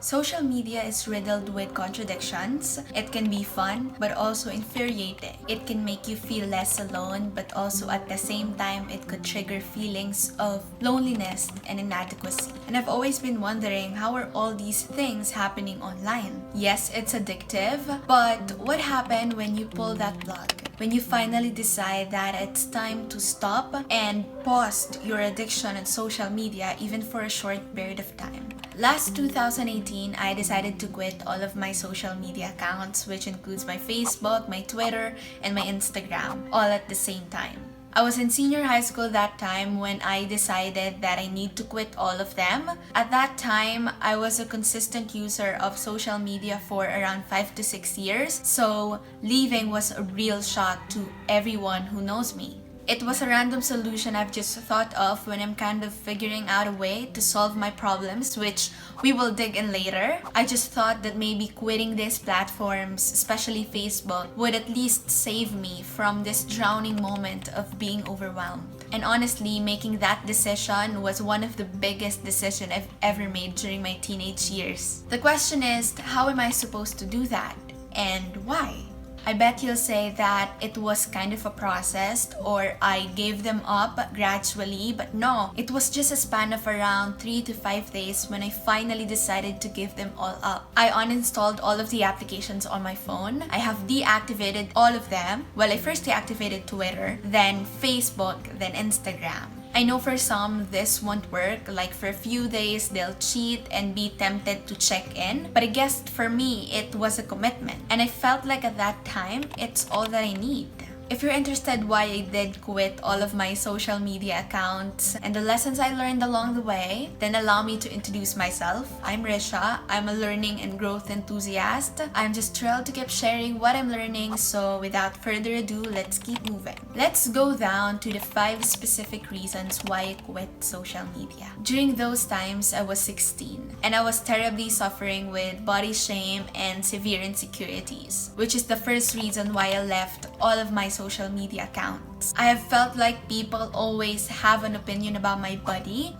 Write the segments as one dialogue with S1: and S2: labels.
S1: Social media is riddled with contradictions. It can be fun, but also infuriating. It can make you feel less alone, but also at the same time, it could trigger feelings of loneliness and inadequacy. And I've always been wondering, how are all these things happening online? Yes, it's addictive, but what happened when you pull that plug? When you finally decide that it's time to stop and pause your addiction on social media even for a short period of time. Last 2018, I decided to quit all of my social media accounts, which includes my Facebook, my Twitter, and my Instagram, all at the same time. I was in senior high school that time when I decided that I need to quit all of them. At that time, I was a consistent user of social media for around 5 to 6 years, so leaving was a real shock to everyone who knows me. It was a random solution I've just thought of when I'm kind of figuring out a way to solve my problems, which we will dig in later. I just thought that maybe quitting these platforms, especially Facebook, would at least save me from this drowning moment of being overwhelmed. And honestly, making that decision was one of the biggest decisions I've ever made during my teenage years. The question is, how am I supposed to do that? And why? I bet you'll say that it was kind of a process or I gave them up gradually, but no, it was just a span of around 3 to 5 days when I finally decided to give them all up. I uninstalled all of the applications on my phone. I have deactivated all of them. Well, I first deactivated Twitter, then Facebook, then Instagram. I know for some this won't work, like for a few days they'll cheat and be tempted to check in, but I guess for me it was a commitment and I felt like at that time it's all that I need. If you're interested why I did quit all of my social media accounts and the lessons I learned along the way, then allow me to introduce myself. I'm Risha. I'm a learning and growth enthusiast. I'm just thrilled to keep sharing what I'm learning, so without further ado, let's keep moving. Let's go down to the 5 specific reasons why I quit social media. During those times, I was 16 and I was terribly suffering with body shame and severe insecurities, which is the first reason why I left all of my social media accounts. I have felt like people always have an opinion about my body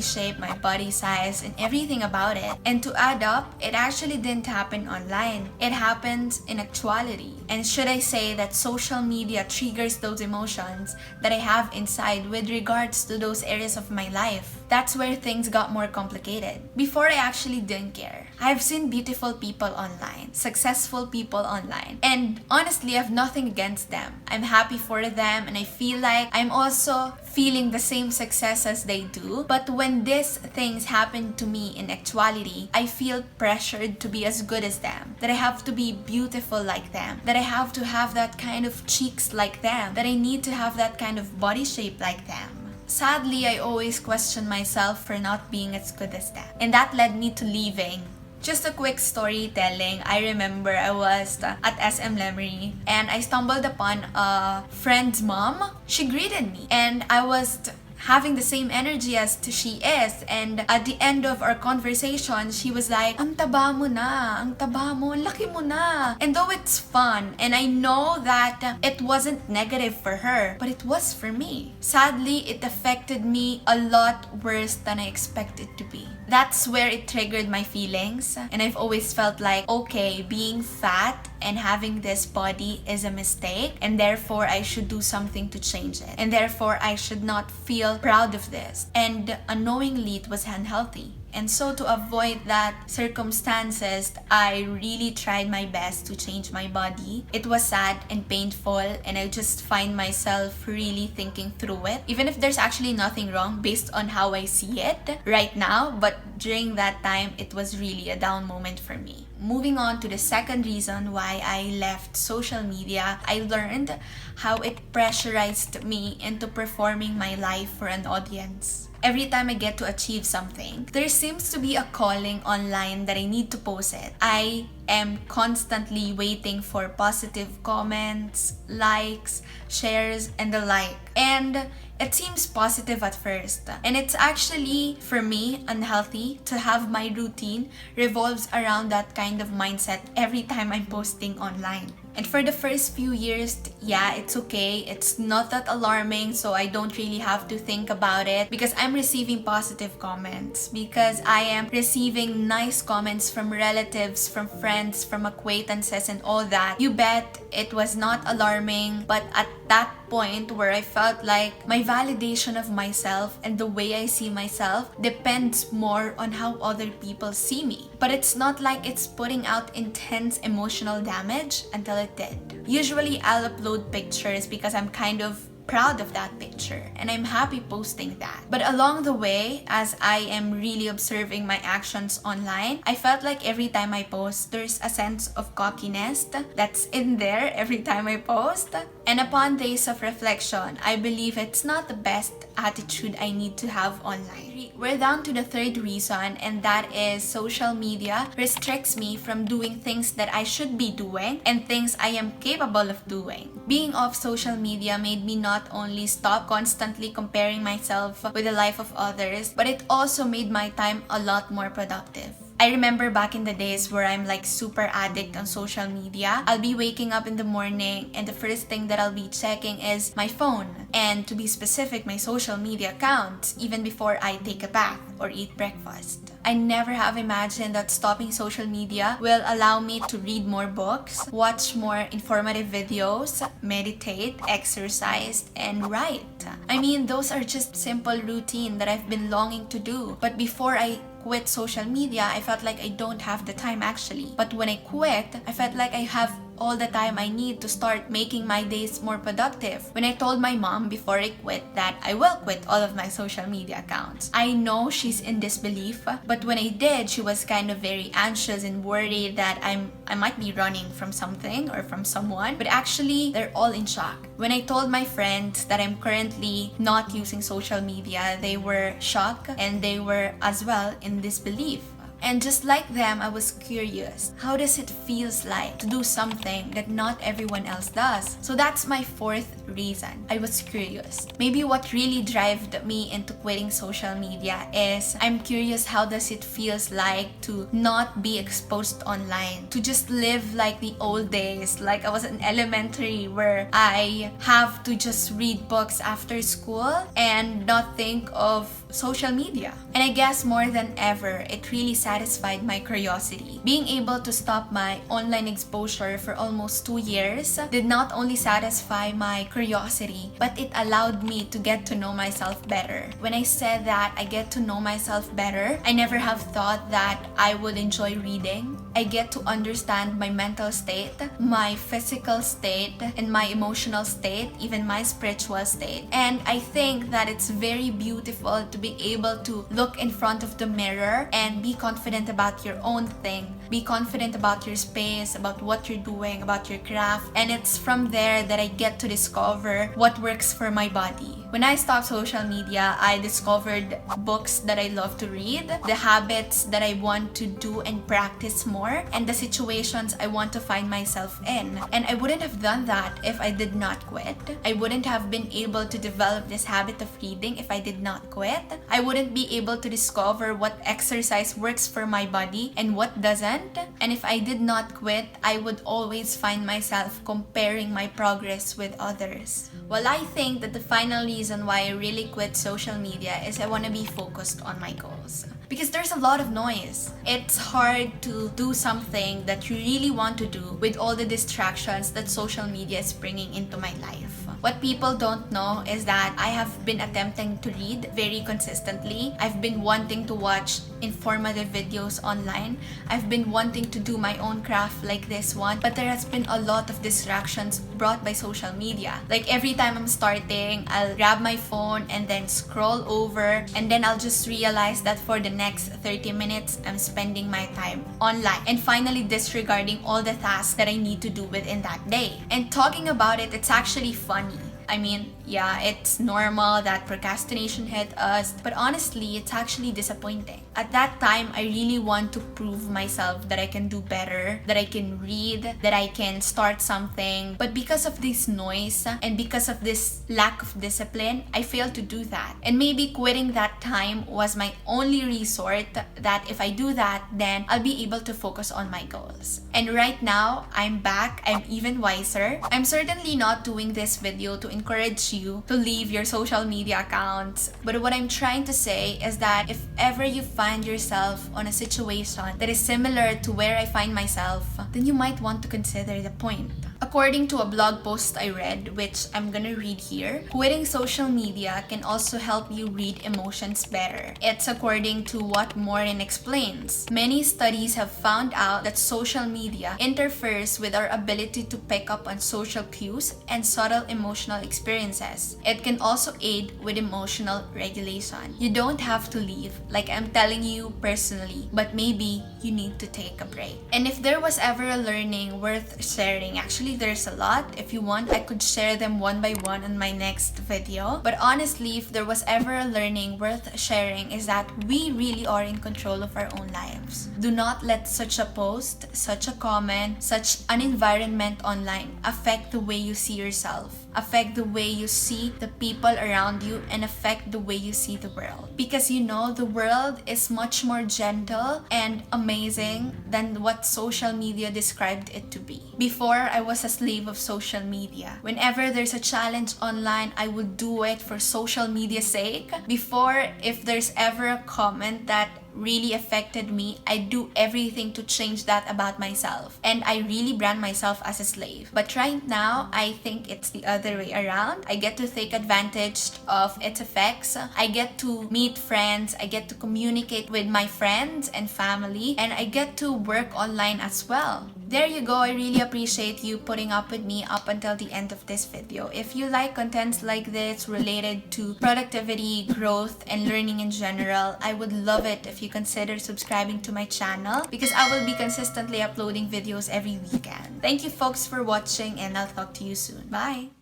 S1: shape, my body size, and everything about it. And to add up, it actually didn't happen online. It happened in actuality. And should I say that social media triggers those emotions that I have inside with regards to those areas of my life? That's where things got more complicated. Before, I actually didn't care. I've seen beautiful people online, successful people online, and honestly, I have nothing against them. I'm happy for them and I feel like I'm also feeling the same success as they do. But when these things happen to me in actuality, I feel pressured to be as good as them, that I have to be beautiful like them, that I have to have that kind of cheeks like them, that I need to have that kind of body shape like them. Sadly, I always question myself for not being as good as them, and that led me to leaving. Just a quick storytelling. I remember I was at SM Lemery and I stumbled upon a friend's mom. She greeted me and I was having the same energy as she is, and at the end of our conversation she was like, ang taba mo na, ang taba mo, ang laki mo na. And though it's fun and I know that it wasn't negative for her, but it was for me. Sadly, it affected me a lot worse than I expected to be. That's where it triggered my feelings, and I've always felt like, okay, being fat and having this body is a mistake, and therefore I should do something to change it, and therefore I should not feel proud of this, and unknowingly it was unhealthy. And so to avoid that circumstances, I really tried my best to change my body. It was sad and painful, and I just find myself really thinking through it, even if there's actually nothing wrong based on how I see it right now, but during that time it was really a down moment for me. Moving on to the second reason why I left social media, I learned how it pressurized me into performing my life for an audience. Every time I get to achieve something, there seems to be a calling online that I need to post it. I am constantly waiting for positive comments, likes, shares, and the like. And it seems positive at first. And it's actually, for me, unhealthy to have my routine revolves around that kind of mindset every time I'm posting online. And for the first few years, yeah, it's okay. It's not that alarming, so I don't really have to think about it because I'm receiving positive comments, because I am receiving nice comments from relatives, from friends, from acquaintances and all that. You bet it was not alarming, but at that point where I felt like my validation of myself and the way I see myself depends more on how other people see me. But it's not like it's putting out intense emotional damage until it did. Usually I'll upload pictures because I'm kind of proud of that picture and I'm happy posting that. But along the way, as I am really observing my actions online, I felt like every time I post, there's a sense of cockiness that's in there every time I post. And upon days of reflection, I believe it's not the best attitude I need to have online. We're down to the third reason, and that is social media restricts me from doing things that I should be doing and things I am capable of doing. Being off social media made me not only stop constantly comparing myself with the life of others, but it also made my time a lot more productive. I remember back in the days where I'm like super addict on social media. I'll be waking up in the morning and the first thing that I'll be checking is my phone, and to be specific, my social media accounts, even before I take a bath or eat breakfast. I never have imagined that stopping social media will allow me to read more books, watch more informative videos, meditate, exercise, and write. I mean, those are just simple routine that I've been longing to do. But before I quit social media, I felt like I don't have the time actually. But when I quit, I felt like I have all the time I need to start making my days more productive. When I told my mom before I quit that I will quit all of my social media accounts, I know she's in disbelief, but when I did, she was kind of very anxious and worried that I might be running from something or from someone, but actually they're all in shock. When I told my friends that I'm currently not using social media, they were shocked and they were as well in disbelief. And just like them, I was curious. How does it feels like to do something that not everyone else does? So that's my fourth reason. I was curious. Maybe what really drove me into quitting social media is I'm curious how does it feels like to not be exposed online, to just live like the old days, like I was in elementary where I have to just read books after school and not think of social media. And I guess more than ever, it really satisfied my curiosity. Being able to stop my online exposure for almost 2 years did not only satisfy my curiosity, but it allowed me to get to know myself better. When I said that I get to know myself better, I never have thought that I would enjoy reading. I get to understand my mental state, my physical state, and my emotional state, even my spiritual state. And I think that it's very beautiful to be able to look in front of the mirror and be confident about your own thing. Be confident about your space, about what you're doing, about your craft. And it's from there that I get to discover what works for my body. When I stopped social media, I discovered books that I love to read, the habits that I want to do and practice more, and the situations I want to find myself in. And I wouldn't have done that if I did not quit. I wouldn't have been able to develop this habit of reading if I did not quit. I wouldn't be able to discover what exercise works for my body and what doesn't. And if I did not quit, I would always find myself comparing my progress with others. Well, I think that the final reason why I really quit social media is I want to be focused on my goals. Because there's a lot of noise. It's hard to do something that you really want to do with all the distractions that social media is bringing into my life. What people don't know is that I have been attempting to read very consistently. I've been wanting to watch informative videos online. I've been wanting to do my own craft like this one, but there has been a lot of distractions brought by social media. Like every time I'm starting, I'll grab my phone and then scroll over, and then I'll just realize that for the next 30 minutes, I'm spending my time online and finally disregarding all the tasks that I need to do within that day. And talking about it, it's actually funny. I mean, Yeah, it's normal that procrastination hit us, but honestly, it's actually disappointing. At that time, I really want to prove myself that I can do better, that I can read, that I can start something. But because of this noise and because of this lack of discipline, I failed to do that. And maybe quitting that time was my only resort, that if I do that, then I'll be able to focus on my goals. And right now, I'm back. I'm even wiser. I'm certainly not doing this video to encourage you to leave your social media accounts. But what I'm trying to say is that if ever you find yourself on a situation that is similar to where I find myself, then you might want to consider the point. According to a blog post I read, which I'm gonna read here, quitting social media can also help you read emotions better. It's according to what Morin explains. Many studies have found out that social media interferes with our ability to pick up on social cues and subtle emotional experiences. It can also aid with emotional regulation. You don't have to leave, like I'm telling you personally, but maybe you need to take a break. And if there was ever a learning worth sharing, actually there's a lot. If you want, I could share them one by one on my next video. But honestly, if there was ever a learning worth sharing, is that we really are in control of our own lives. Do not let such a post, such a comment, such an environment online affect the way you see yourself, affect the way you see the people around you, and affect the way you see the world. Because you know, the world is much more gentle and amazing than what social media described it to be. Before, I was a slave of social media. Whenever there's a challenge online, I would do it for social media's sake. Before, if there's ever a comment that really affected me, I do everything to change that about myself. And I really brand myself as a slave. But right now, I think it's the other way around. I get to take advantage of its effects. I get to meet friends. I get to communicate with my friends and family. And I get to work online as well. There you go. I really appreciate you putting up with me up until the end of this video. If you like contents like this related to productivity, growth, and learning in general, I would love it if you consider subscribing to my channel, because I will be consistently uploading videos every weekend. Thank you folks for watching, and I'll talk to you soon. Bye!